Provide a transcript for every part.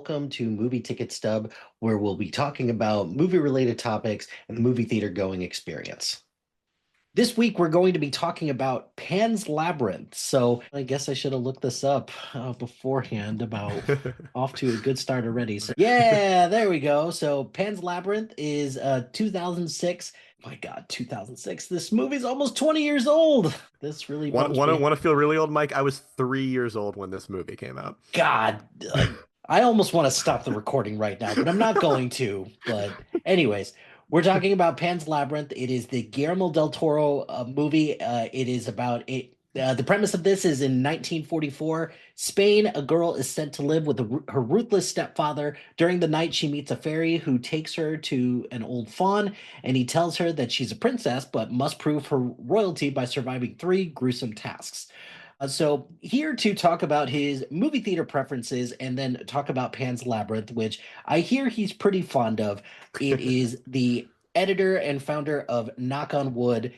welcome to Movie Ticket Stub, where we'll be talking about movie-related topics and the movie theater going experience. This week, we're going to be talking about Pan's Labyrinth. So I guess I should have looked this up beforehand about off to a good start already. So yeah, there we go. So Pan's Labyrinth is 2006. My God, 2006. This movie's almost 20 years old. This really Want bums want to me. want to feel really old, Mike? I was 3 years old when this movie came out. God, I almost want to stop the recording right now, but I'm not going to. But, anyways, we're talking about Pan's Labyrinth. It is the Guillermo del Toro movie. It is about it. The premise of this is in 1944, Spain, a girl is sent to live with her ruthless stepfather. During the night, she meets a fairy who takes her to an old faun, and he tells her that she's a princess but must prove her royalty by surviving three gruesome tasks. So here to talk about his movie theater preferences and then talk about Pan's Labyrinth, which I hear he's pretty fond of. It is the editor and founder of Knock on Wood,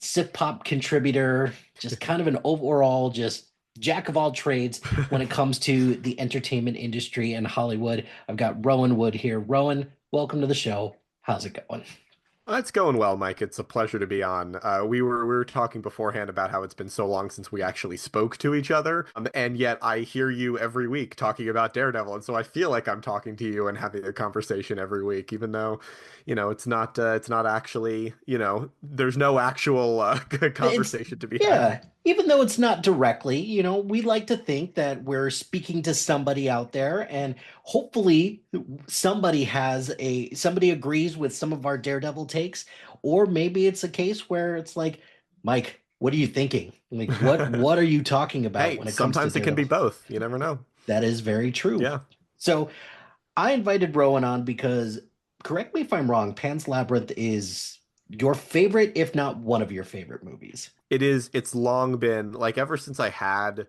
Sif Pop contributor, just kind of an overall just jack of all trades when it comes to the entertainment industry and Hollywood. I've got Rowan Wood here. Rowan, welcome to the show. How's it going? It's going well, Mike. It's a pleasure to be on. We were talking beforehand about how it's been so long since we actually spoke to each other, and yet I hear you every week talking about Daredevil, and so I feel like I'm talking to you and having a conversation every week, even though, it's not actually, there's no actual It's conversation to be had. yeah, even though it's not directly, we like to think that we're speaking to somebody out there and hopefully somebody agrees with some of our Daredevil takes, or maybe it's a case where it's like, Mike, what are you thinking? Like what are you talking about Hey, when it comes to sometimes it can be Daredevil? both. You never know. That is very true. Yeah. So I invited Rowan on because, correct me if I'm wrong, Pan's Labyrinth is your favorite, if not one of your favorite movies. It is, it's long been like ever since I had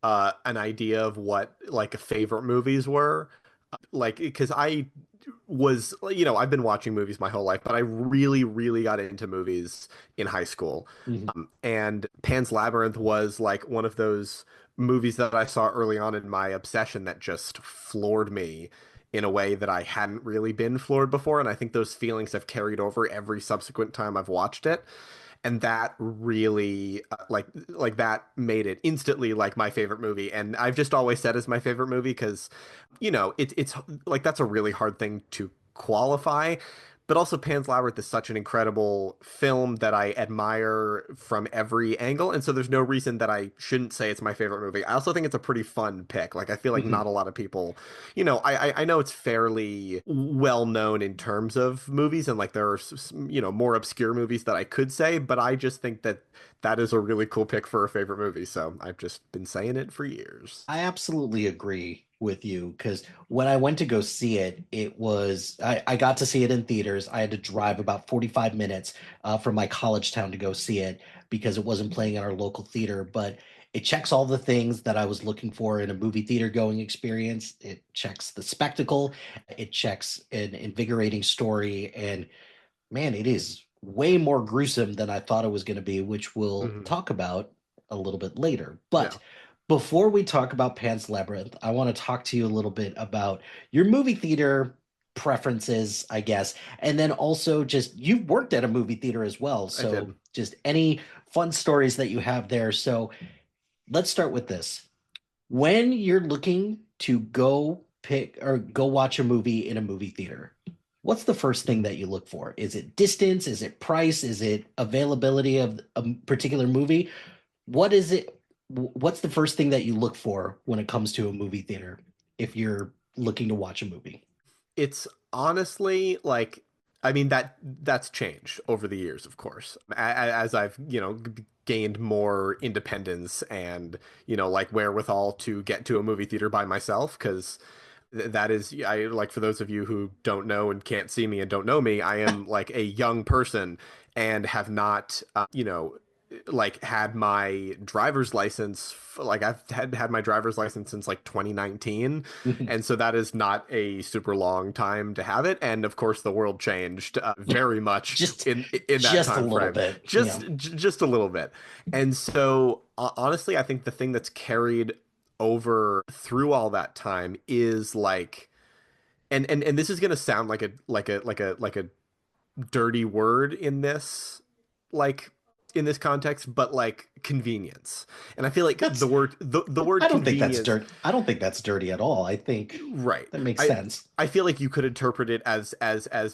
an idea of what like favorite movies were, like because I was, I've been watching movies my whole life, but I really, really got into movies in high school. Mhm. And Pan's Labyrinth was like one of those movies that I saw early on in my obsession that just floored me in a way that I hadn't really been floored before. And I think those feelings have carried over every subsequent time I've watched it. And that really like that made it instantly like my favorite movie. And I've just always said it's my favorite movie because it's like that's a really hard thing to qualify. But also, Pan's Labyrinth is such an incredible film that I admire from every angle, and so there's no reason that I shouldn't say it's my favorite movie. I also think it's a pretty fun pick. Like, I feel like not Mhm. a lot of people, I know it's fairly well known in terms of movies, and like there are more obscure movies that I could say, but I just think that that is a really cool pick for a favorite movie. So I've just been saying it for years. I absolutely agree with you because when I went to go see it, I got to see it in theaters. I had to drive about 45 minutes from my college town to go see it because it wasn't playing in our local theater. But it checks all the things that I was looking for in a movie theater going experience. It checks the spectacle, it checks an invigorating story, and man, it is way more gruesome than I thought it was going to be, which we'll Hmm. talk about a little bit later. But Yeah. before we talk about Pan's Labyrinth, I want to talk to you a little bit about your movie theater preferences, I guess. And then also just you've worked at a movie theater as well. I So did. just any fun stories that you have there. So let's start with this. When you're looking to go pick or go watch a movie in a movie theater, what's the first thing that you look for? Is it distance? Is it price? Is it availability of a particular movie? What is it? What's the first thing that you look for when it comes to a movie theater if you're looking to watch a movie? It's honestly like, I mean, that's changed over the years, of course, as I've, gained more independence and, like wherewithal to get to a movie theater by myself. Because that is, I like, for those of you who don't know and can't see me and don't know me, I am like a young person and have not, like had my driver's license, like I've had my driver's license since like 2019. And so that is not a super long time to have it. And of course, the world changed very much just in that just a time little frame, bit. Yeah. just a little bit. And so honestly, I think the thing that's carried over through all that time is like and this is gonna sound like a dirty word like in this context, but like convenience. And I feel like That's the word I don't think that's convenience, dirt. I don't think that's dirty at all. I think right. that makes I sense. I feel like you could interpret it as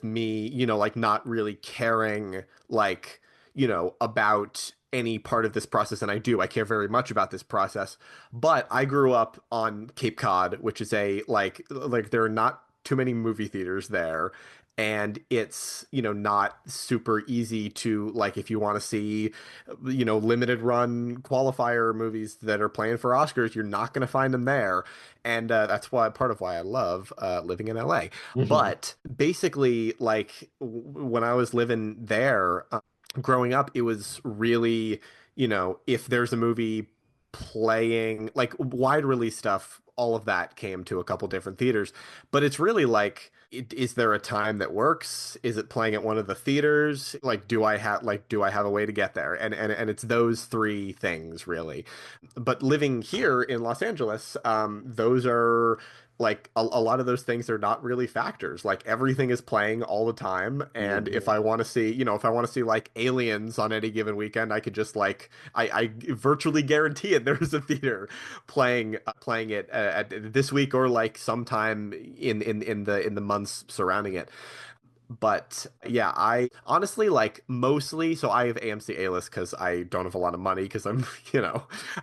me, like not really caring about any part of this process, and I do. I care very much about this process. But I grew up on Cape Cod, which is a like there are not too many movie theaters there. And it's, not super easy to, like, if you want to see, limited run qualifier movies that are playing for Oscars, you're not going to find them there. And that's why part of why I love living in LA. Hmm. But basically, like when I was living there, growing up, it was really, if there's a movie playing, like wide release stuff, all of that came to a couple different theaters. But it's really like, is there a time that works? Is it playing at one of the theaters? Like, do I have a way to get there? And it's those three things really. But living here in Los Angeles, those are like a lot of those things are not really factors. Like everything is playing all the time, and if Hmm. I want to see, if I want to see like Aliens on any given weekend, I could just like I virtually guarantee it. There's a theater playing it at this week or like sometime in the months surrounding it. But yeah, I honestly like mostly, so I have AMC A-list because I don't have a lot of money because I'm,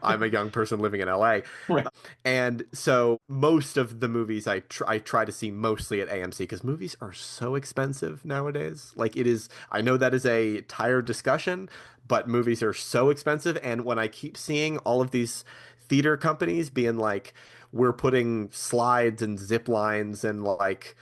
I'm a young person living in LA. Right. And so most of the movies I try to see mostly at AMC because movies are so expensive nowadays. Like it is, I know that is a tired discussion, but movies are so expensive. And when I keep seeing all of these theater companies being like, we're putting slides and zip lines and like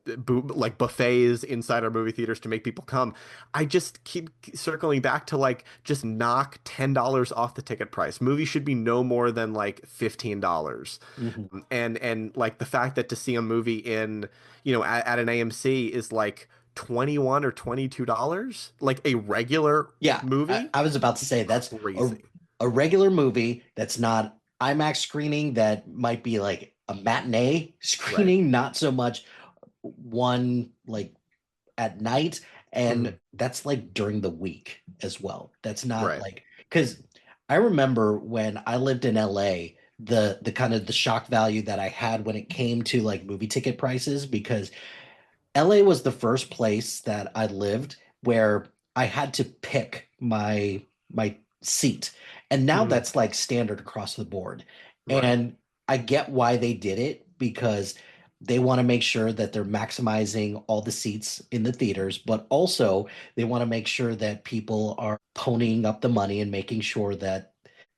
like buffets inside our movie theaters to make people come. I just keep circling back to like just knock $10 off the ticket price. Movies should be no more than like $15. Hmm. And like the fact that to see a movie in, at an AMC is like 21 or $22, like a regular Yeah, I, movie, I was about to say that's crazy. a regular movie that's not IMAX screening. That might be like a matinee Right. screening, not so much one like at night, and Hmm. that's like during the week as well. That's not Right. like because I remember when I lived in LA, the kind of the shock value that I had when it came to like movie ticket prices, because LA was the first place that I lived where I had to pick my seat. And now Hmm. that's like standard across the board. Right. And I get why they did it because they want to make sure that they're maximizing all the seats in the theaters, but also they want to make sure that people are ponying up the money and making sure that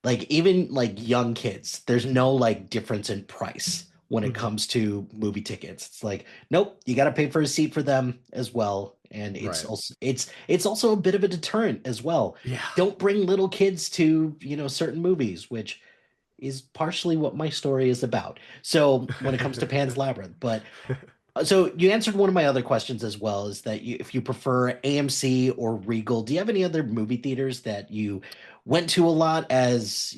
like even like young kids, there's no like difference in price when it Hmm. comes to movie tickets. It's like, nope, you got to pay for a seat for them as well. And Right. it's also a bit of a deterrent as well. Yeah. Don't bring little kids to, certain movies, which is partially what my story is about. So when it comes to Pan's Labyrinth, but so you answered one of my other questions as well, is that if you prefer AMC or Regal, do you have any other movie theaters that you went to a lot as,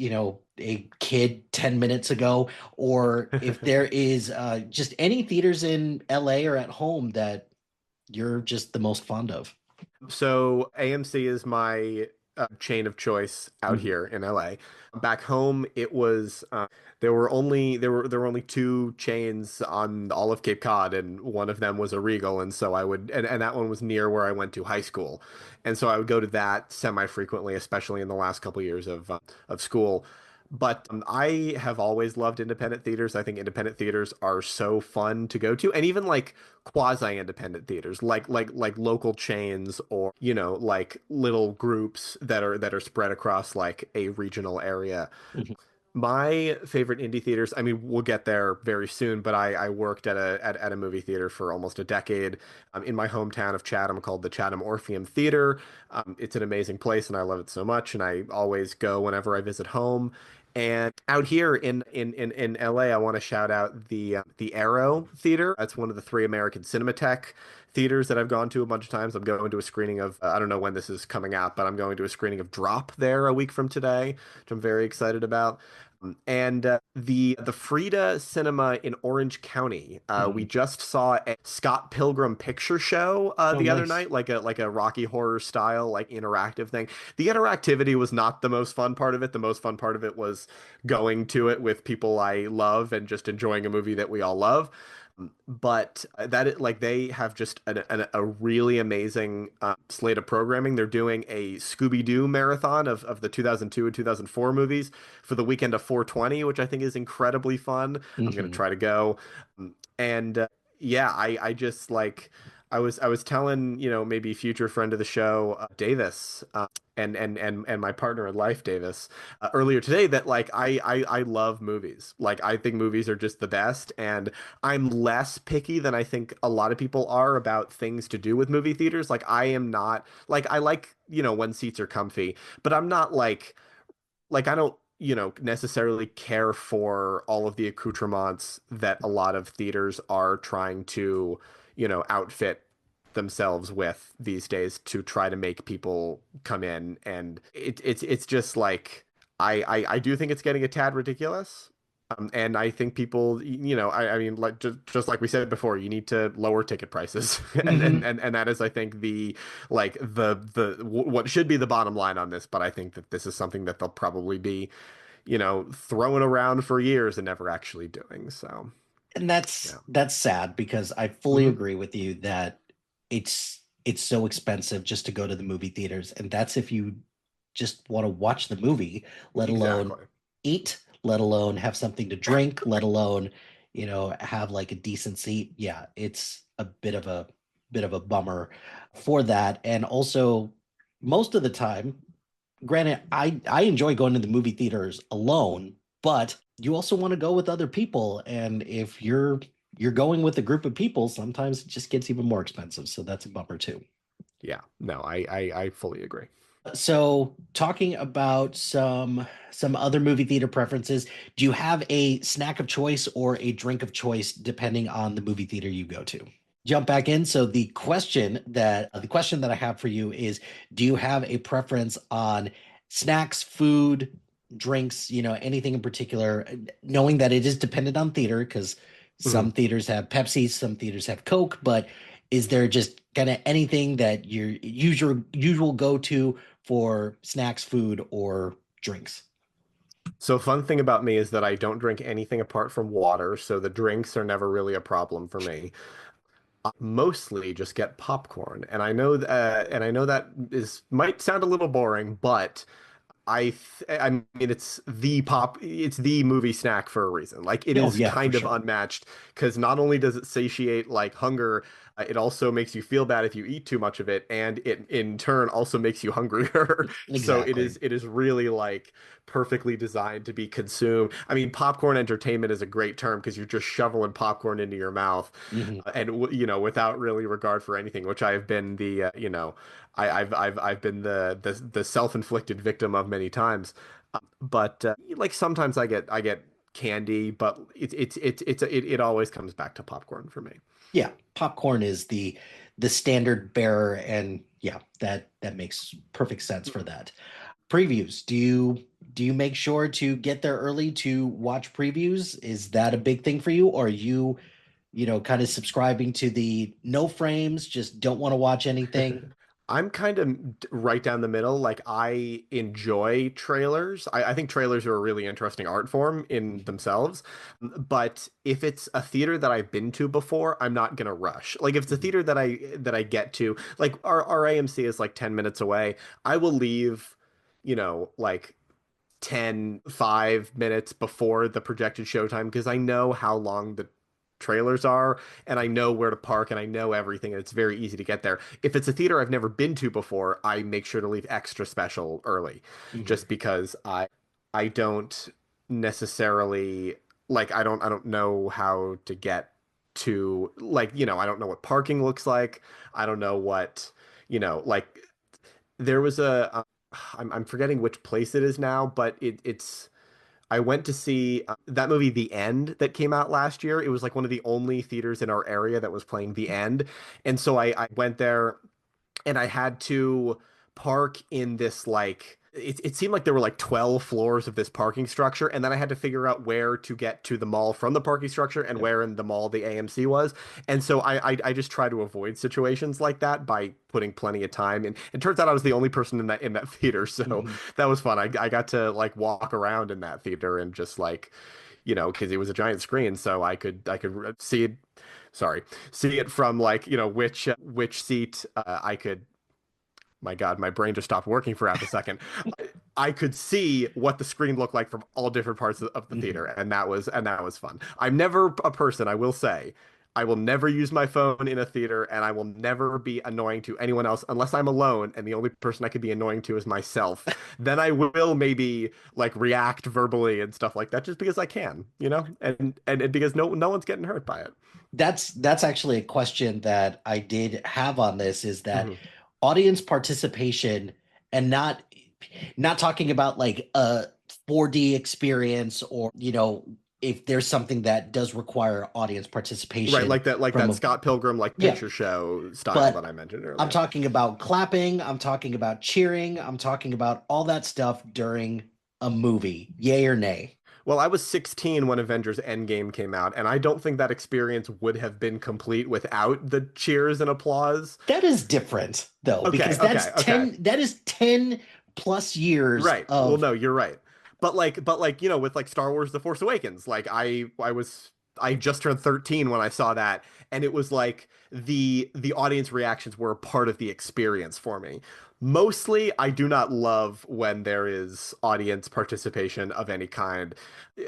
a kid 10 minutes ago? Or if there is just any theaters in LA or at home that you're just the most fond of? So AMC is my chain of choice out Mhm. here in LA. Back home, it was there were only two chains on all of Cape Cod, and one of them was a Regal, and so I would and that one was near where I went to high school, and so I would go to that semi-frequently, especially in the last couple years of school. But I have always loved independent theaters. I think independent theaters are so fun to go to, and even like quasi-independent theaters, like local chains or like little groups that are spread across like a regional area. Mhm. My favorite indie theaters, I mean, we'll get there very soon, but I worked at a movie theater for almost a decade in my hometown of Chatham called the Chatham Orpheum Theater. It's an amazing place and I love it so much, and I always go whenever I visit home. And out here in LA, I want to shout out the Arrow Theater. That's one of the three American Cinematheque theaters that I've gone to a bunch of times. I'm going to a screening of I don't know when this is coming out, but I'm going to a screening of Drop there a week from today, which I'm very excited about. And the Frida Cinema in Orange County, we Mhm. just saw a Scott Pilgrim picture show Oh, the other nice. night, like a Rocky Horror style like interactive thing. The interactivity was not the most fun part of it. The most fun part of it was going to it with people I love and just enjoying a movie that we all love. But like they have just a really amazing slate of programming. They're doing a Scooby-Doo marathon of the 2002 and 2004 movies for the weekend of 420, which I think is incredibly fun. I'm gonna Hmm. try to go. And yeah, I just like I was telling, maybe future friend of the show, Davis, and my partner in life, Davis, earlier today that like I love movies. Like I think movies are just the best, and I'm less picky than I think a lot of people are about things to do with movie theaters. Like I am not like I like, when seats are comfy, but I'm not like I don't, necessarily care for all of the accoutrements that a lot of theaters are trying to, outfit themselves with these days to try to make people come in. And it's just like I do think it's getting a tad ridiculous. And I think people, I mean, like just like we said before, you need to lower ticket prices, Hmm. and that is, I think, what should be the bottom line on this. But I think that this is something that they'll probably be, throwing around for years and never actually doing. So, And yeah. that's sad because I fully Hmm. agree with you that it's so expensive just to go to the movie theaters, and that's if you just want to watch the movie, let alone Exactly. eat, let alone have something to drink, let alone, have like a decent seat. Yeah, it's a bit of a bummer for that. And also most of the time, granted, I enjoy going to the movie theaters alone, but you also want to go with other people. And if you're going with a group of people, sometimes it just gets even more expensive. So that's a bummer too. Yeah. No, I fully agree. So, talking about some other movie theater preferences, do you have a snack of choice or a drink of choice depending on the movie theater you go to? Jump back in. So the question that I have for you is, do you have a preference on snacks, food, drinks, anything in particular, knowing that it is dependent on theater because Mhm. some theaters have Pepsi, some theaters have Coke, but is there just kind of anything that your usual go-to for snacks, food, or drinks? So fun thing about me is that I don't drink anything apart from water, so the drinks are never really a problem for me. Mostly just get popcorn, and I know that is might sound a little boring, but I mean it's the movie snack for a reason. Like it Oh is yeah, for kind of sure. unmatched because not only does it satiate like hunger, it also makes you feel bad if you eat too much of it, and it in turn also makes you hungrier. So Exactly. it is really like perfectly designed to be consumed. I mean, popcorn entertainment is a great term because you're just shoveling popcorn into your mouth, Hmm. without really regard for anything, which I've been I've been the self-inflicted victim of many times. But like sometimes I get candy, but it always comes back to popcorn for me. Yeah, popcorn is the standard bearer, and yeah, that makes perfect sense for that. Previews. Do you make sure to get there early to watch previews? Is that a big thing for you, or are you, kind of subscribing to the no frames, just don't want to watch anything? I'm kind of right down the middle. Like I enjoy trailers. I think trailers are a really interesting art form in Mhm. themselves. But if it's a theater that I've been to before, I'm not gonna rush. Like if it's a Mhm. theater that I get to, like our AMC is like 10 minutes away, I will leave, like 5 minutes before the projected showtime because I know how long the trailers are and I know where to park and I know everything and it's very easy to get there. If it's a theater I've never been to before, I make sure to leave extra special early Mhm. just because I don't necessarily like I don't know how to get to like, I don't know what parking looks like. I don't know what, like there was I'm forgetting which place it is now, but it's I went to see that movie The End that came out last year. It was like one of the only theaters in our area that was playing The End. And so I went there and I had to park in this like it seemed like there were like 12 floors of this parking structure, and then I had to figure out where to get to the mall from the parking structure and Yep. where in the mall the AMC was. And so I just try to avoid situations like that by putting plenty of time. And it turns out I was the only person in that theater, so Mhm. that was fun. I got to like walk around in that theater and just like, because it was a giant screen, so I could see it. Sorry, see it from like, which seat I could. My God, my brain just stopped working for half a second. I could see what the screen looked like from all different parts of the theater, Mhm. and that was fun. I'm never a person, I will say, I will never use my phone in a theater, and I will never be annoying to anyone else unless I'm alone, and the only person I could be annoying to is myself. Then I will maybe like react verbally and stuff like that, just because I can, and because no one's getting hurt by it. That's actually a question that I did have on this, is that Mhm. audience participation, and not talking about like a 4D experience, or if there's something that does require audience Right, participation like that from a Scott Pilgrim like yeah, picture show style that but I mentioned I'm earlier. talking about clapping, I'm talking about cheering, I'm talking about all that stuff during a movie. Yay or nay? Well, I was 16 when Avengers Endgame came out, and I don't think that experience would have been complete without the cheers and applause. That is different though, Okay, because okay, okay. that is 10 plus years Right. Well, of no, you're right. But like, with like Star Wars The Force Awakens, like I just turned 13 when I saw that, and it was like the audience reactions were a part of the experience for me. Mostly, I do not love when there is audience participation of any kind.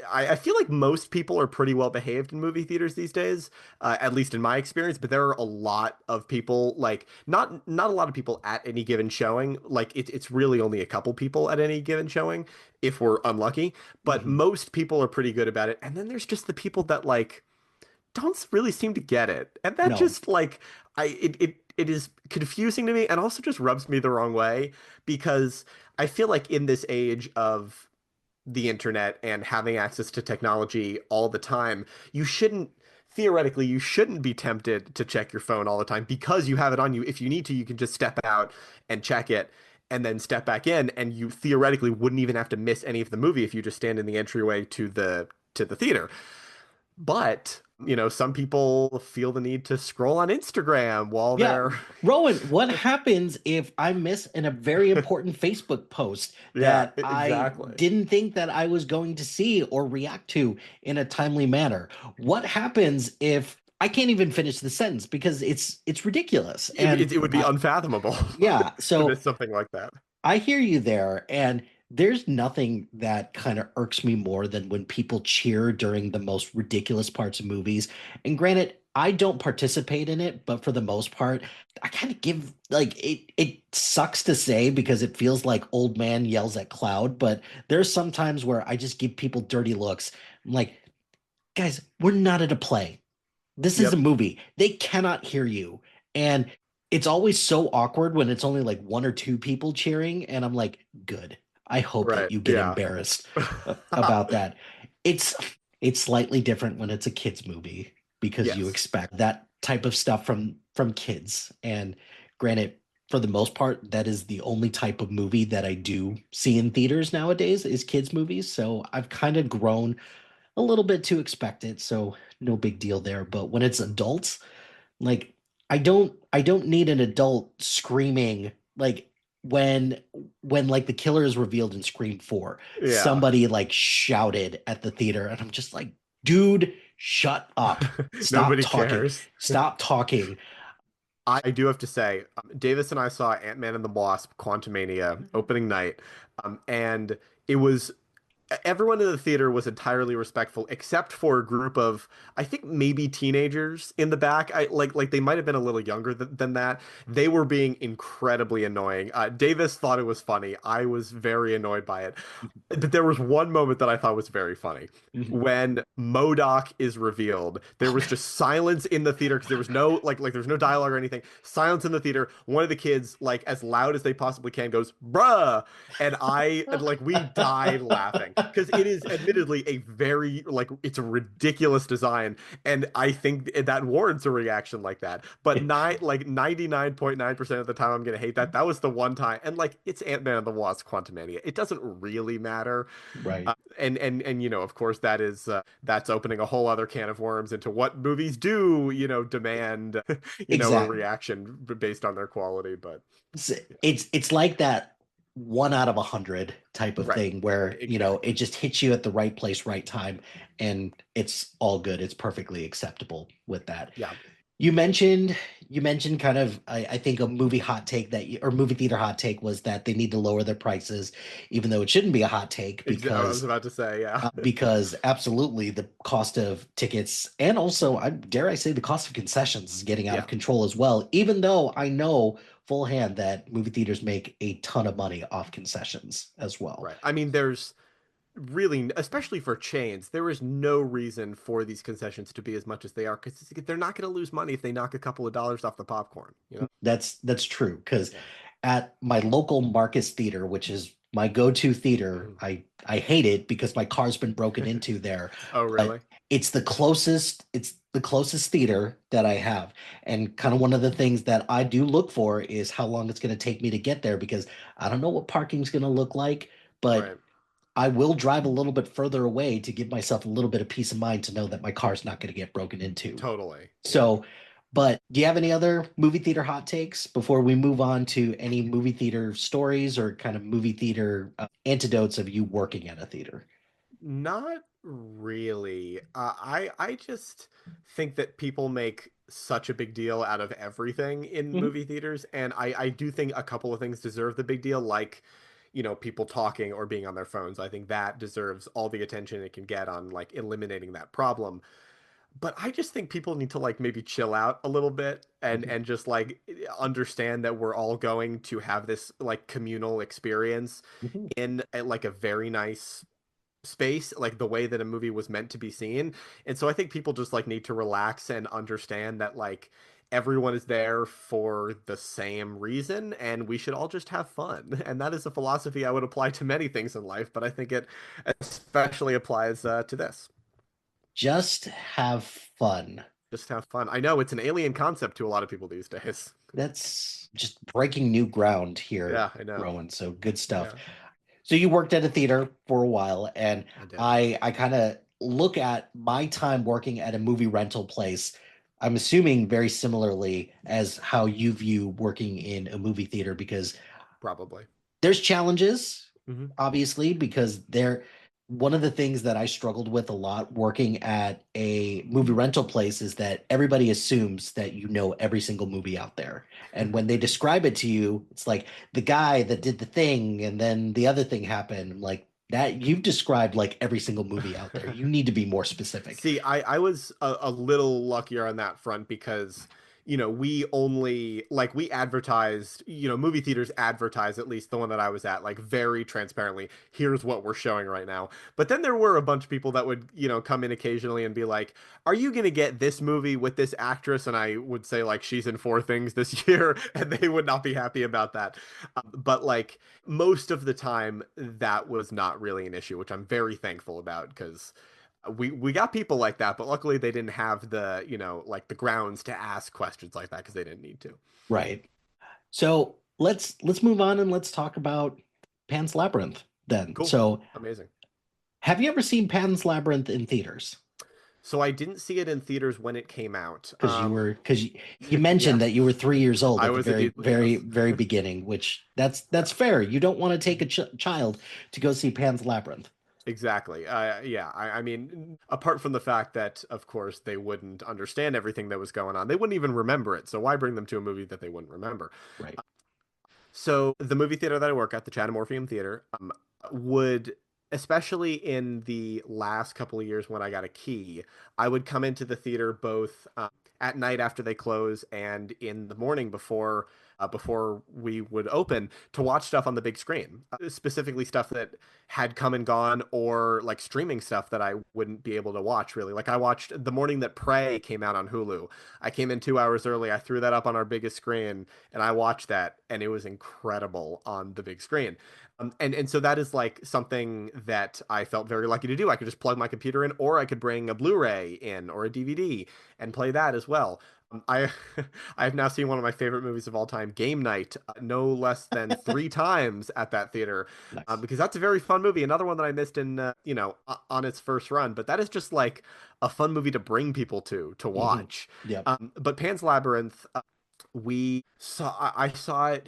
I feel like most people are pretty well behaved in movie theaters these days, at least in my experience. But there are a lot of people, like not a lot of people at any given showing. Like it's really only a couple people at any given showing, if we're unlucky. But Mhm. most people are pretty good about it. And then there's just the people that like don't really seem to get it, and that No, just like it is confusing to me, and also just rubs me the wrong way because I feel like in this age of the internet and having access to technology all the time, you shouldn't theoretically you shouldn't be tempted to check your phone all the time because you have it on you. If you need to, you can just step out and check it and then step back in, and you theoretically wouldn't even have to miss any of the movie if you just stand in the entryway to the theater. But, some people feel the need to scroll on Instagram while yeah, they're Rowan, what happens if I miss a very important Facebook post yeah, that I exactly. didn't think that I was going to see or react to in a timely manner? What happens if I can't even finish the sentence because it's ridiculous? And It would be unfathomable yeah, to so miss something like that. I hear you there, and there's nothing that kind of irks me more than when people cheer during the most ridiculous parts of movies. And granted, I don't participate in it, but for the most part, I kind of give like it sucks to say because it feels like old man yells at cloud, but there's some times where I just give people dirty looks. I'm like, guys, we're not at a play. This is a Yep. movie. They cannot hear you. And it's always so awkward when it's only like one or two people cheering. And I'm like, good. I hope that Right. you get Yeah. embarrassed about that. It's it's slightly different when it's a kids movie because you Yes. expect that type of stuff from kids. And granted, for the most part, that is the only type of movie that I do see in theaters nowadays is kids movies. So I've kind of grown a little bit to expect it, so no big deal there. But when it's adults, like I don't need an adult screaming like when like the killer is revealed in Scream 4. Yeah. Somebody like shouted at the theater and I'm just like, dude, shut up. Stop Nobody talking. cares. Stop talking. I do have to say, Davis and I saw Ant-Man and the Wasp: Quantumania opening night, and it was everyone in the theater was entirely respectful except for a group of, I think, maybe teenagers in the back. I like they might have been a little younger than that. They were being incredibly annoying. Davis thought it was funny. I was very annoyed by it. But there was one moment that I thought was very funny. When Modoc is revealed, there was just silence in the theater because there was no there's no dialogue or anything. Silence in the theater. One of the kids, like as loud as they possibly can, goes, "Bruh," and like we died laughing. because it is admittedly a very like it's a ridiculous design, and I think that warrants a reaction like that. But 99.9% of the time I'm gonna hate that. That was the one time, and like it's Ant-Man and the Wasp: Quantumania. It doesn't really matter. Right. And of course that's opening a whole other can of worms into what movies do demand a Exactly. reaction based on their quality, but It's yeah. it's like that 1 out of 100 type of Right, thing where, it exactly. just hits you at the right place, right time, and it's all good. It's perfectly acceptable with that. Yeah. You mentioned you mentioned kind of I think a movie hot take or movie theater hot take was that they need to lower their prices, even though it shouldn't be a hot take I was about to say, yeah. because absolutely the cost of tickets and also I dare I say the cost of concessions is getting out Yeah, of control as well, even though I know full hand that movie theaters make a ton of money off concessions as well. right. I mean, there's really, especially for chains, there is no reason for these concessions to be as much as they are because they're not going to lose money if they knock a couple of dollars off the popcorn. That's true because Yeah. at my local Marcus Theater, which is my go-to theater, Mhm. I hate it because my car's been broken into there, Oh, but really? it's the closest theater that I have. And kind of one of the things that I do look for is how long it's going to take me to get there because I don't know what parking's going to look like, but Right. I will drive a little bit further away to give myself a little bit of peace of mind to know that my car's not going to get broken into. Totally. Yeah. So, but do you have any other movie theater hot takes before we move on to any movie theater stories or kind of movie theater antidotes of you working at a theater? Not really. I just think that people make such a big deal out of everything in Mhm. movie theaters, and I do think a couple of things deserve the big deal, like people talking or being on their phones. I think that deserves all the attention it can get on like eliminating that problem. But I just think people need to like maybe chill out a little bit and just like understand that we're all going to have this like communal experience Mhm. in like a very nice space, like the way that a movie was meant to be seen. And so I think people just like need to relax and understand that like everyone is there for the same reason and we should all just have fun. And that is a philosophy I would apply to many things in life, but I think it especially applies to this. Just have fun. Just have fun. I know it's an alien concept to a lot of people these days. That's just breaking new ground here, Yeah, I know. Rowan. So good stuff. Yeah, So you worked at a theater for a while, and I did. I kind of look at my time working at a movie rental place. I'm assuming very similarly as how you view working in a movie theater because Probably. there's challenges, Hmm. obviously, because they're one of the things that I struggled with a lot working at a movie rental place is that everybody assumes that you know every single movie out there. And when they describe it to you, it's like the guy that did the thing and then the other thing happened. I'm like, that you've described like every single movie out there. You need to be more specific. See, I was a little luckier on that front because, we only like we advertised, movie theaters advertise, at least the one that I was at, like very transparently, here's what we're showing right now. But then there were a bunch of people that would, come in occasionally and be like, are you going to get this movie with this actress? And I would say, like, she's in four things this year, and they would not be happy about that. But like most of the time, that was not really an issue, which I'm very thankful about because we got people like that, but luckily they didn't have the, like the grounds to ask questions like that because they didn't need to. Right. So let's move on and let's talk about Pan's Labyrinth then. Cool. So Amazing. have you ever seen Pan's Labyrinth in theaters? So I didn't see it in theaters when it came out. Because you Yeah, mentioned that you were 3 years old I at the was indeed, very very yes. very beginning, which that's fair. You don't want to take a child to go see Pan's Labyrinth. Exactly. Yeah. I mean, apart from the fact that, of course, they wouldn't understand everything that was going on, they wouldn't even remember it. So why bring them to a movie that they wouldn't remember? Right. So the movie theater that I work at, the Chatham Orpheum Theater, would, especially in the last couple of years when I got a key, I would come into the theater both at night after they close and in the morning before we would open to watch stuff on the big screen, specifically stuff that had come and gone or like streaming stuff that I wouldn't be able to watch really. Like I watched the morning that Prey came out on Hulu. I came in 2 hours early. I threw that up on our biggest screen and I watched that, and it was incredible on the big screen. And so that is like something that I felt very lucky to do. I could just plug my computer in, or I could bring a Blu-ray in or a DVD and play that as well. I I have now seen one of my favorite movies of all time, Game Night, no less than 3 times at that theater, Nice. because that's a very fun movie. Another one that I missed in on its first run, but that is just like a fun movie to bring people to Hmm. watch. Yep. But Pan's Labyrinth, I saw it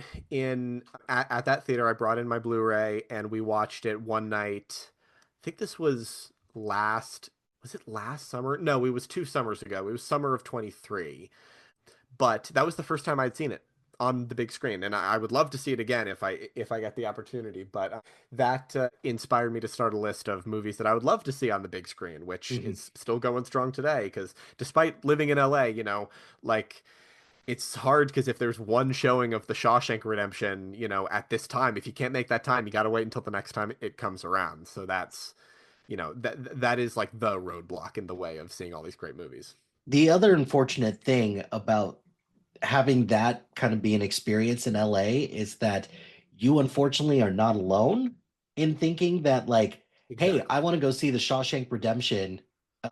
at that theater. I brought in my Blu-ray and we watched it one night. I think this was it last summer? No, it was 2 summers ago. It was summer of 23. But that was the first time I'd seen it on the big screen, and I would love to see it again if I get the opportunity. But that inspired me to start a list of movies that I would love to see on the big screen, which Hmm. is still going strong today. Because despite living in LA, like it's hard because if there's one showing of The Shawshank Redemption, at this time, if you can't make that time, you got to wait until the next time it comes around. So that is like the roadblock in the way of seeing all these great movies. The other unfortunate thing about having that kind of be an experience in LA is that you unfortunately are not alone in thinking that, like, hey, I Exactly. want to go see the Shawshank Redemption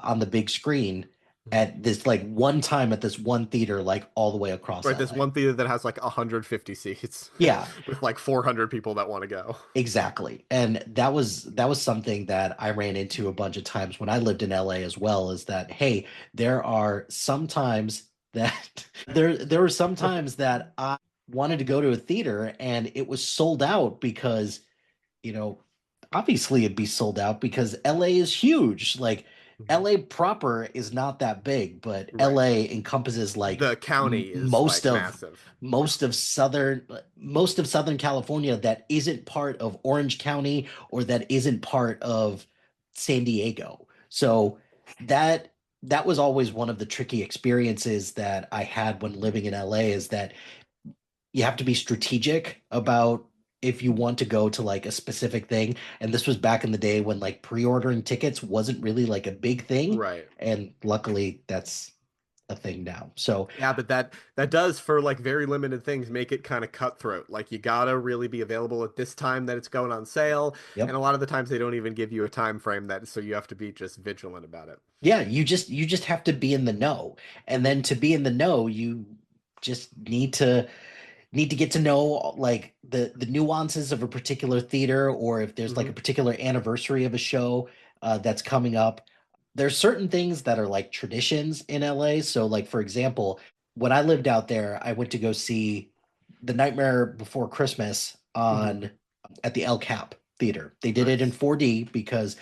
on the big screen Mhm. at this like one time at this one theater, like all the way across Right, this LA. one theater that has like 150 seats Yeah, with like 400 people that want to go. exactly. And that was something that I ran into a bunch of times when I lived in LA as well, is that hey, there are some times that there were some times that I wanted to go to a theater and it was sold out because, you know, obviously it'd be sold out because LA is huge. Like Mhm. LA proper is not that big, but Right. LA encompasses like The county is most like of massive. most of Southern California that isn't part of Orange County or that isn't part of San Diego. So that that was always one of the tricky experiences that I had when living in LA, is that you have to be strategic about if you want to go to like a specific thing. And this was back in the day when like pre-ordering tickets wasn't really like a big thing. Right. And luckily that's a thing now. So, Yeah, but that does for like very limited things make it kind of cutthroat. Like you gotta really be available at this time that it's going on sale, and yep. a lot of the times they don't even give you a time frame that so you have to be just vigilant about it. Yeah, you just have to be in the know. And Hmm. then to be in the know, you just need to get to know like the nuances of a particular theater, or if there's like Hmm. a particular anniversary of a show that's coming up. There's certain things that are like traditions in LA. So like for example, when I lived out there, I went to go see The Nightmare Before Christmas Hmm. on at the El Cap Theater. They did it in Nice. 4D because,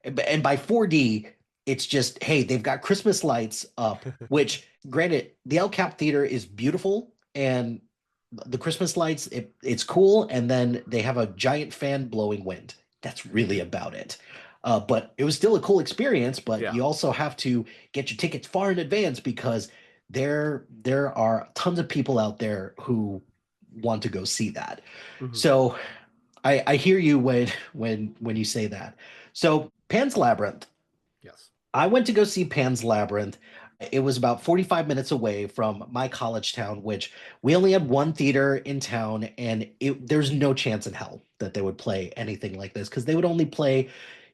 and by 4D, it's just, hey, they've got Christmas lights up, which granted, the El Cap Theater is beautiful and the Christmas lights, it's cool. And then they have a giant fan blowing wind. That's really about it. But it was still a cool experience, but Yeah. you also have to get your tickets far in advance because there are tons of people out there who want to go see that. Hmm. So I hear you when you say that. So Pan's Labyrinth. Yes. I went to go see Pan's Labyrinth. It was about 45 minutes away from my college town, which we only had one theater in town, and there's no chance in hell that they would play anything like this because they would only play,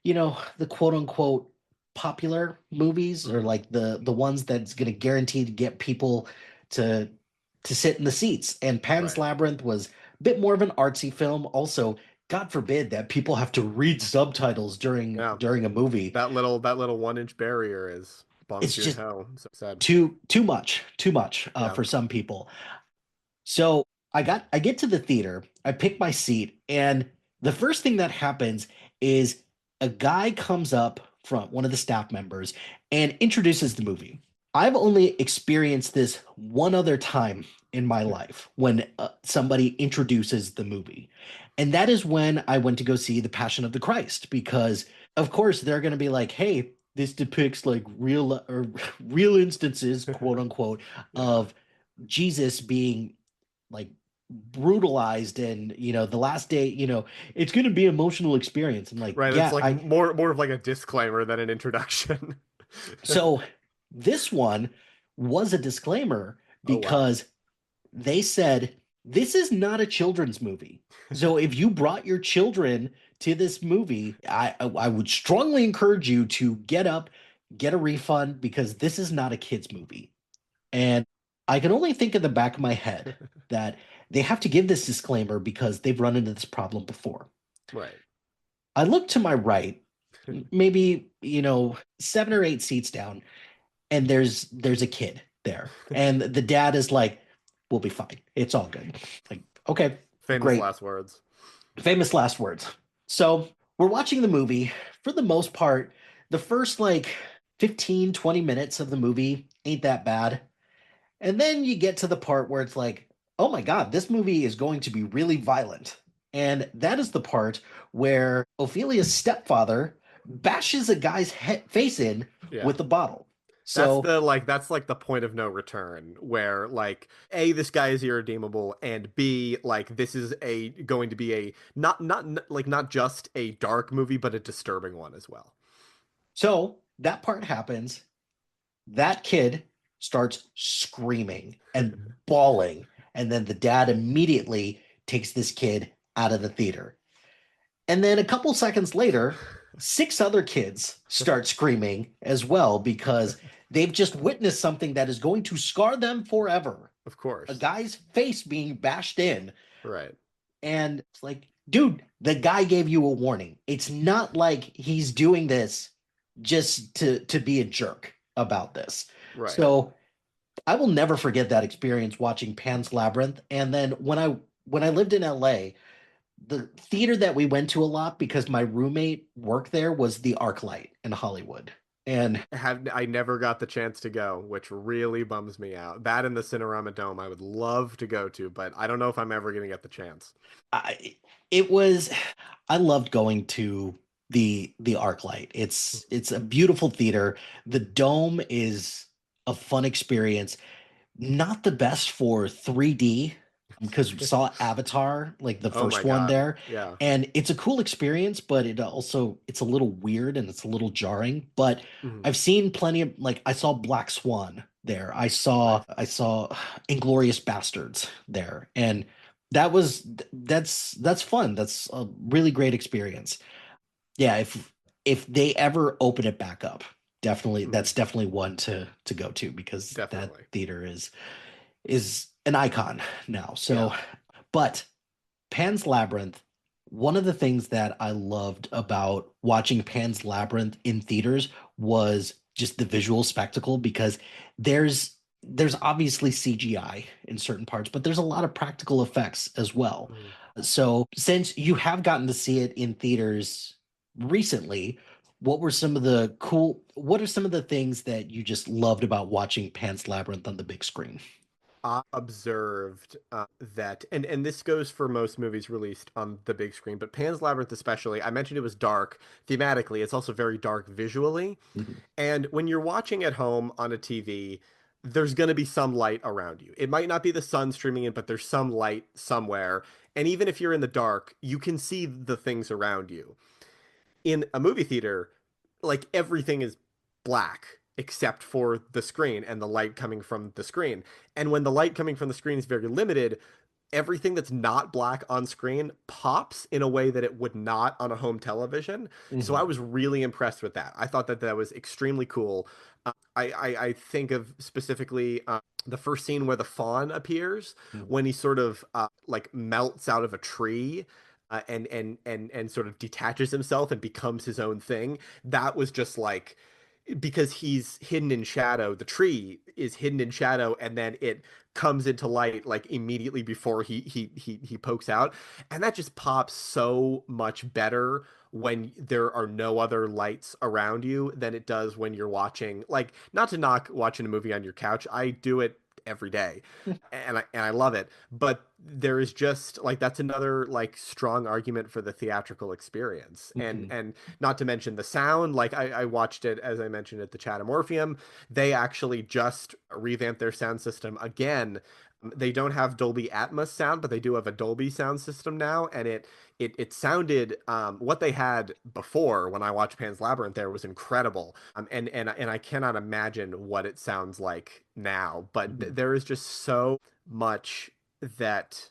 the quote unquote popular movies, or Hmm. like the ones that's going to guarantee to get people to to sit in the seats. And Pan's Right. Labyrinth was a bit more of an artsy film. Also, God forbid that people have to read subtitles during Yeah. during a movie. That little 1 inch barrier is bongs It's you in just hell. So sad. too much Yeah. for some people. So I get to the theater, I pick my seat, and the first thing that happens is a guy comes up front, one of the staff members, and introduces the movie. I've only experienced this one other time in my life when somebody introduces the movie. And that is when I went to go see The Passion of the Christ, because of course they're going to be like, "Hey, this depicts like real or real instances, quote unquote, Yeah. of Jesus being like brutalized, and the last day, it's going to be an emotional experience." I'm like, Right. It's yeah, like I more of like a disclaimer than an introduction. so this one was a disclaimer Oh wow. because they said this is not a children's movie. So if you brought your children to this movie, I would strongly encourage you to get up, get a refund because this is not a kids movie. And I can only think in the back of my head that they have to give this disclaimer because they've run into this problem before. Right. I look to my right, maybe, 7 or 8 seats down, and there's a kid there. And the dad is like, "We'll be fine. It's all good." Like, okay, Famous great. last words. Famous last words. So we're watching the movie. For the most part, the first like 15, 20 minutes of the movie ain't that bad. And then you get to the part where it's like, oh my God, this movie is going to be really violent. And that is the part where Ophelia's stepfather bashes a guy's face in Yeah. with a bottle. So, That's like the point of no return where like A, this guy is irredeemable, and B, like this is a going to be a not just a dark movie, but a disturbing one as well. so that part happens. That kid starts screaming and bawling. And then the dad immediately takes this kid out of the theater. And then a couple seconds later, 6 other kids start screaming as well because they've just witnessed something that is going to scar them forever. Of A course. guy's face being bashed in. Right. And it's like, dude, the guy gave you a warning. It's not like he's doing this just to be a jerk about this. Right. So I will never forget that experience watching Pan's Labyrinth. And then when I lived in LA, the theater that we went to a lot because my roommate worked there was the ArcLight in Hollywood. And Have I never got the chance to go, which really bums me out. That in the Cinerama Dome I would love to go to, but I don't know if I'm ever going to get the chance. I it was I loved going to the ArcLight. It's a beautiful theater. The dome is a fun experience. Not the best for 3D because we saw Avatar, like the Oh my first one God. there, Yeah. and it's a cool experience, but it's a little weird and it's a little jarring. But Mhm. I've seen plenty of like I saw Black Swan there. I saw Nice. I saw Inglorious Bastards there, and that's fun. That's a really great experience. Yeah, if they ever open it back up, definitely Mhm. that's definitely one to go to because that Definitely. theater is an icon now. Yeah. So, but Pan's Labyrinth, one of the things that I loved about watching Pan's Labyrinth in theaters was just the visual spectacle because there's obviously CGI in certain parts, but there's a lot of practical effects as well. Mhm. So, since you have gotten to see it in theaters recently, what are some of the things that you just loved about watching Pan's Labyrinth on the big screen? I observed that, and this goes for most movies released on the big screen, but Pan's Labyrinth especially. I mentioned it was dark thematically. It's also very dark visually. Mhm. And when you're watching at home on a TV, there's going to be some light around you. It might not be the sun streaming in, but there's some light somewhere. And even if you're in the dark, you can see the things around you. In a movie theater, like everything is black except for the screen and the light coming from the screen. And when the light coming from the screen is very limited, everything that's not black on screen pops in a way that it would not on a home television. So I Mhm. was really impressed with that. I thought that that was extremely cool. I think of specifically the first scene where the fawn appears Mhm. when he sort of like melts out of a tree. And sort of detaches himself and becomes his own thing. That was just like because he's hidden in shadow. The tree is hidden in shadow, and then it comes into light like immediately before he pokes out, and that just pops so much better when there are no other lights around you than it does when you're watching, like, not to knock watching a movie on your couch. I do it every day, and I love it, but there is just like that's another like strong argument for the theatrical experience. and Mhm. and not to mention the sound. Like I watched it, as I mentioned, at the Chatham Orpheum. They actually just revamped their sound system again. They don't have Dolby Atmos sound, but they do have a Dolby sound system now, and it sounded what they had before when I watched Pan's Labyrinth there was incredible. And I cannot imagine what it sounds like now. But Mhm. there is just so much that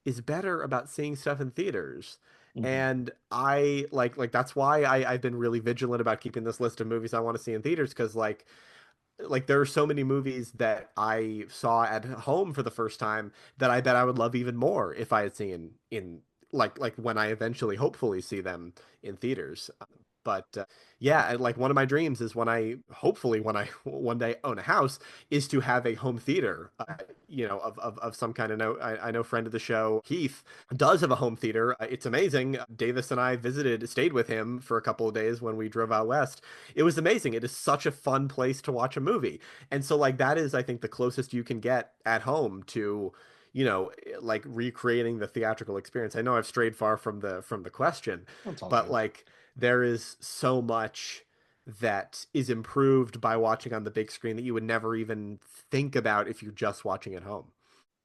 is better about seeing stuff in theaters. Mhm. And I like that's why I've been really vigilant about keeping this list of movies I want to see in theaters because like there are so many movies that I saw at home for the first time that I bet I would love even more if I had seen in like when I eventually hopefully see them in theaters. But yeah, like one of my dreams is when I hopefully when I one day own a house is to have a home theater, of some kind. I know friend of the show Keith does have a home theater. It's amazing. Davis and I stayed with him for a couple of days when we drove out west. It was amazing. It is such a fun place to watch a movie. And so like that is I think the closest you can get at home to, like recreating the theatrical experience. I know I've strayed far from the question, That's all but good. like there is so much that is improved by watching on the big screen that you would never even think about if you're just watching at home.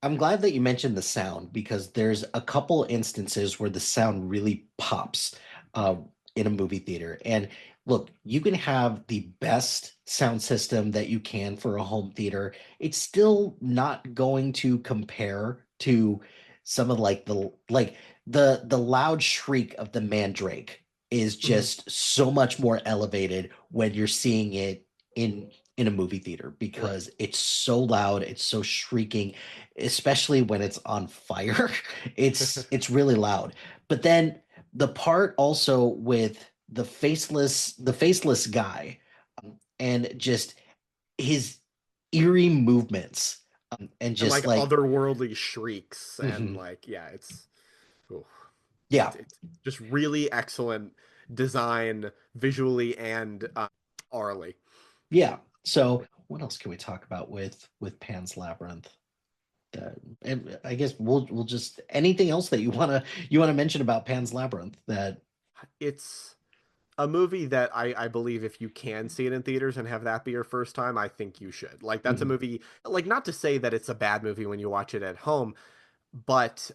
I'm glad that you mentioned the sound because there's a couple instances where the sound really pops uh, in a movie theater. And look, you can have the best sound system that you can for a home theater. It's still not going to compare to some of the loud shriek of the mandrake is Mhm. just so much more elevated when you're seeing it in a movie theater Right. because it's so loud, it's so shrieking, especially when it's on fire. It's really loud. But then the part also with the faceless guy, and just his eerie movements, and And just like like otherworldly shrieks and mhm. like yeah, oof. Yeah, It's just really excellent design visually and orally. yeah. So what else can we talk about with Pan's Labyrinth? And I guess we'll just anything else that you wanna mention about Pan's Labyrinth that It's a movie that I believe if you can see it in theaters and have that be your first time, I think you should. Like that's a mhm, movie, like not to say that it's a bad movie when you watch it at home, but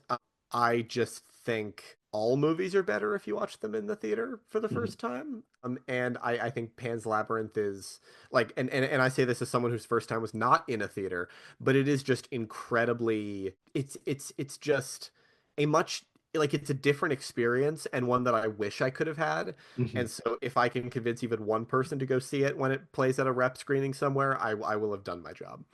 I just think all movies are better if you watch them in the theater for the mhm, first time. And I think Pan's Labyrinth is like, and I say this as someone whose first time was not in a theater, but it is just incredibly, it's just a much, like it's a different experience and one that I wish I could have had. mhm. And so if I can convince even one person to go see it when it plays at a rep screening somewhere, I will have done my job.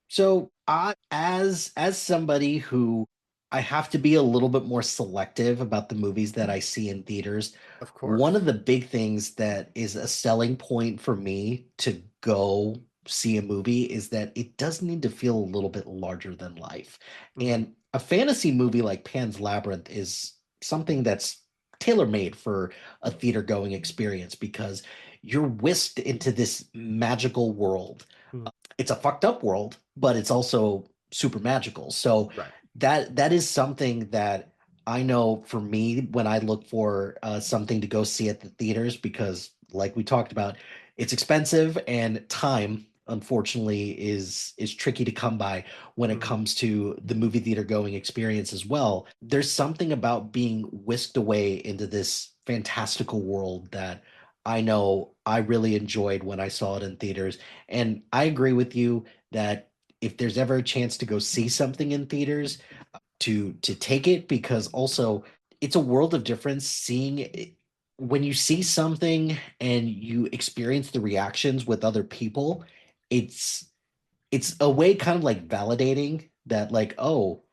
So as somebody who I have to be a little bit more selective about the movies that I see in theaters, Of one of course. the big things that is a selling point for me to go see a movie is that it does need to feel a little bit larger than life. Hmm. And a fantasy movie like Pan's Labyrinth is something that's tailor-made for a theater going experience because you're whisked into this magical world. It's a fucked up world, but it's also super magical. So Right. that is something that I know for me when I look for something to go see at the theaters because, like we talked about, it's expensive and time, unfortunately, is tricky to come by when it Hmm. comes to the movie theater going experience as well. There's something about being whisked away into this fantastical world that I know I really enjoyed when I saw it in theaters. And I agree with you that if there's ever a chance to go see something in theaters, to take it because also it's a world of difference seeing it, when you see something and you experience the reactions with other people, it's it's a way kind of like validating that like, oh,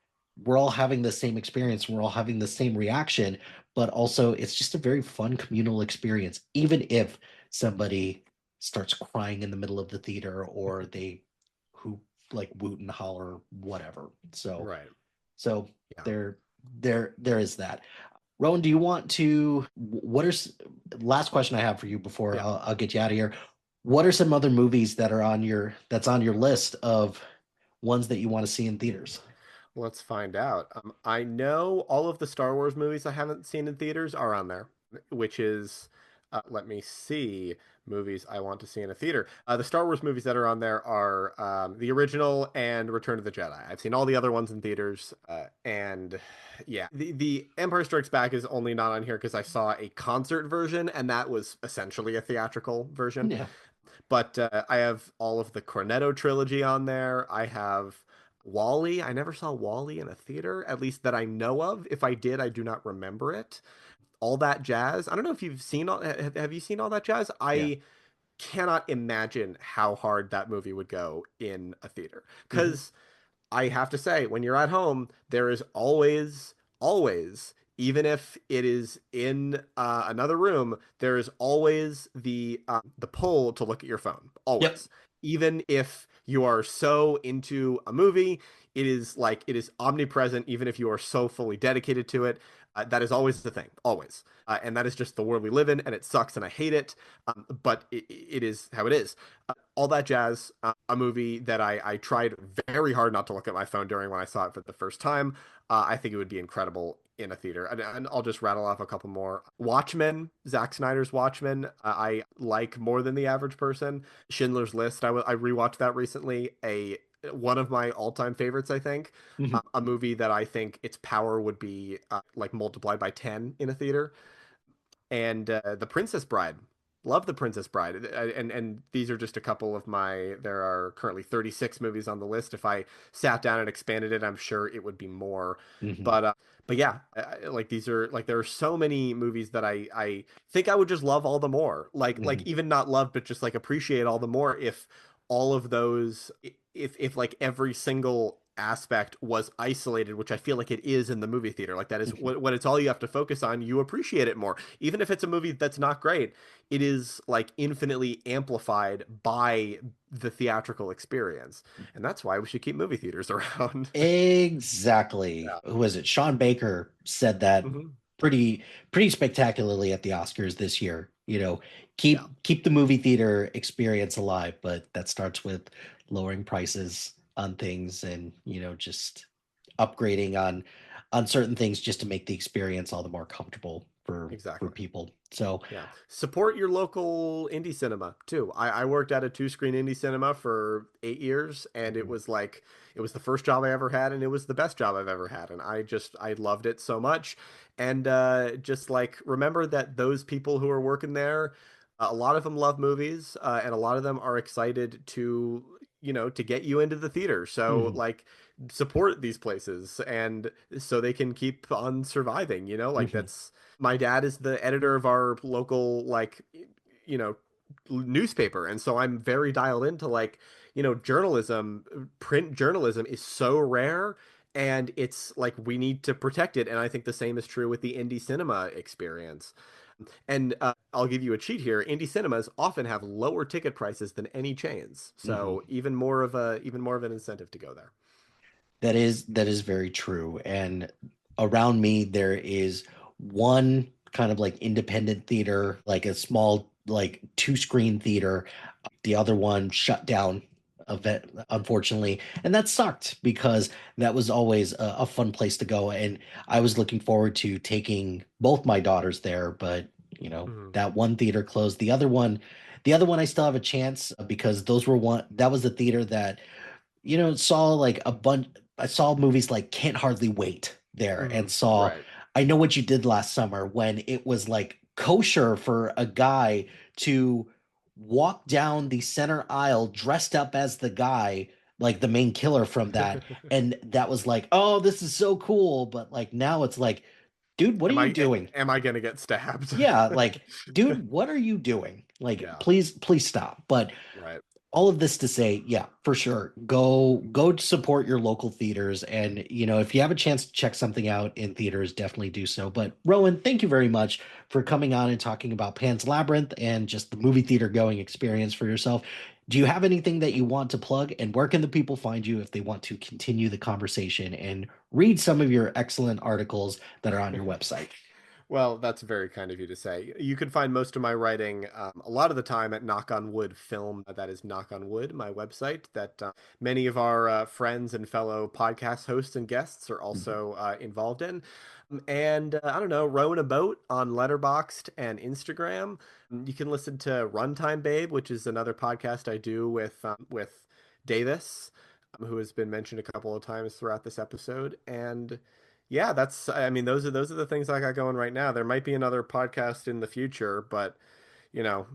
we're all having the same experience, we're all having the same reaction, but also it's just a very fun communal experience even if somebody starts crying in the middle of the theater or they who like woot and holler whatever. So Right. so Yeah. there is that. Rowan, do you want to what are last question I have for you before Yeah. I'll get you out of here. What are some other movies that are on your list of ones that you want to see in theaters? Let's find out. I know all of the Star Wars movies I haven't seen in theaters are on there, which is, let me see, movies I want to see in a theater. The Star Wars movies that are on there are the original and Return of the Jedi. I've seen all the other ones in theaters, and yeah, the Empire Strikes Back is only not on here because I saw a concert version, and that was essentially a theatrical version. Yeah. But I have all of the Cornetto trilogy on there. I have Wally. I never saw Wally in a theater, at least that I know of. If I did, I do not remember it. All That Jazz. I don't know if you've seen have you seen All That Jazz? Yeah. I cannot imagine how hard that movie would go in a theater. Hmm. Because I have to say, when you're at home, there is always, even if it is in another room, there is always the pull to look at your phone. Yep. Always. Even if you are so into a movie, it is omnipresent, even if you are so fully dedicated to it. That is always the thing, always. And that is just the world we live in, and it sucks and I hate it. But it is how it is. All That Jazz, a movie that I tried very hard not to look at my phone during when I saw it for the first time. I think it would be incredible in a theater. And I'll just rattle off a couple more. Watchmen, Zack Snyder's Watchmen, I like more than the average person. Schindler's List, I rewatched that recently. One of my all-time favorites, I think. Hmm. A movie that I think its power would be like multiplied by 10 in a theater. And The Princess Bride. Love The Princess Bride. And these are just a couple of my. There are currently 36 movies on the list. If I sat down and expanded it, I'm sure it would be more. Hmm. But yeah, like these are like there are so many movies that I think I would just love all the more. Like Hmm. even not love, but just like appreciate all the more if all of those if like every single aspect was isolated, which I feel like it is in the movie theater. Like that is Hmm. what it's all you have to focus on. You appreciate it more, even if it's a movie that's not great. It is like infinitely amplified by the theatrical experience, and that's why we should keep movie theaters around. Exactly. Yeah. Who was it? Sean Baker said that Hmm. pretty spectacularly at the Oscars this year. Yeah. Keep the movie theater experience alive, but that starts with lowering prices on things and, just upgrading on certain things just to make the experience all the more comfortable for Exactly. people. So, Yeah. Support your local indie cinema too. I worked at a two-screen indie cinema for 8 years, and it mhm, was like it was the first job I ever had, and it was the best job I've ever had. And I loved it so much. And just like remember that those people who are working there, a lot of them love movies, and a lot of them are excited to, to get you into the theater. So mhm, like support these places and so they can keep on surviving, like mhm, that's my dad is the editor of our local like you know newspaper, and so I'm very dialed into like journalism. Print journalism is so rare, and it's like we need to protect it, and I think the same is true with the indie cinema experience. And I'll give you a cheat here. Indie cinemas often have lower ticket prices than any chains, mhm. so even more of an incentive to go there. That is very true. And around me there is one kind of like independent theater, like a small like two-screen theater. The other one shut down event, unfortunately. And that sucked because that was always a fun place to go. And I was looking forward to taking both my daughters there, but Mhm. that one theater closed. The other one I still have a chance because that was the theater that saw like a bunch. I saw movies like Can't Hardly Wait there and Mhm. saw Right. I Know What You Did Last Summer when it was like kosher for a guy to walk down the center aisle dressed up as the guy, like the main killer from that. And that was like, oh, this is so cool. But like now it's like, dude, what are Am you I doing? am I gonna get stabbed? Yeah, like, dude, what are you doing? Like, Yeah. please stop. But Right. all of this to say, yeah, for sure. Go support your local theaters. And if you have a chance to check something out in theaters, definitely do so. But Rowan, thank you very much for coming on and talking about Pan's Labyrinth and just the movie theater going experience for yourself. Do you have anything that you want to plug? And where can the people find you if they want to continue the conversation and read some of your excellent articles that are on your website? Well, that's very kind of you to say. You can find most of my writing a lot of the time at Knock on Wood Film. That is Knock on Wood, my website that many of our friends and fellow podcast hosts and guests are Mhm. also involved in. And I don't know, rowing a boat on Letterboxd and Instagram. You can listen to Runtime Babe, which is another podcast I do with Davis, who has been mentioned a couple of times throughout this episode. And yeah, I mean those are the things I got going right now. There might be another podcast in the future, but you know,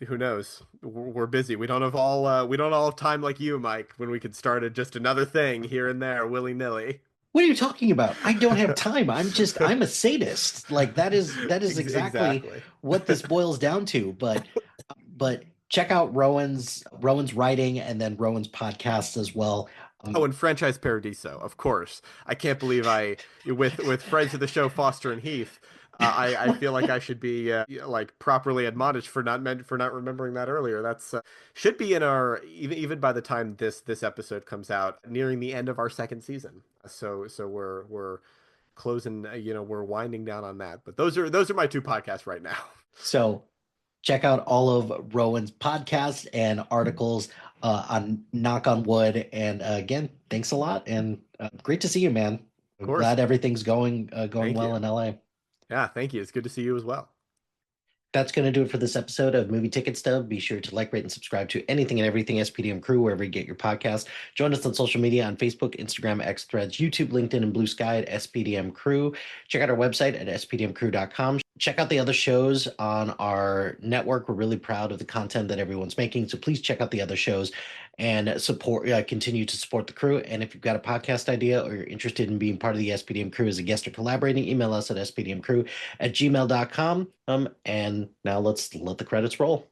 who knows? We're busy. We don't all have time like you, Mike, when we could start just another thing here and there, willy-nilly. What are you talking about? I don't have time. I'm a sadist. Like that is exactly Exactly. what this boils down to. But check out Rowan's writing and then Rowan's podcast as well. Oh, Um, and franchise Paradiso, of course. I can't believe I, with friends of the show Foster and Heath, I feel like I should be like properly admonished for not remembering that earlier. That's should be in our even by the time this episode comes out, nearing the end of our second season. So we're closing, we're winding down on that. But those are my two podcasts right now. so check out all of Rowan's podcasts and articles on Knock on Wood. And again, thanks a lot and great to see you, man. Of I'm course. glad everything's going Thank well you. in LA. Yeah, thank you. It's good to see you as well. That's going to do it for this episode of Movie Ticket Stub. Be sure to like, rate, and subscribe to anything and everything SPDM Crew wherever you get your podcast. Join us on social media on Facebook, Instagram, X Threads, YouTube, LinkedIn, and Blue Sky at SPDM Crew. Check out our website at spdmcrew.com. Check out the other shows on our network. We're really proud of the content that everyone's making. So please check out the other shows and continue to support the crew. And if you've got a podcast idea or you're interested in being part of the SPDM Crew as a guest or collaborating, email us at spdmcrew@gmail.com. And now let's let the credits roll.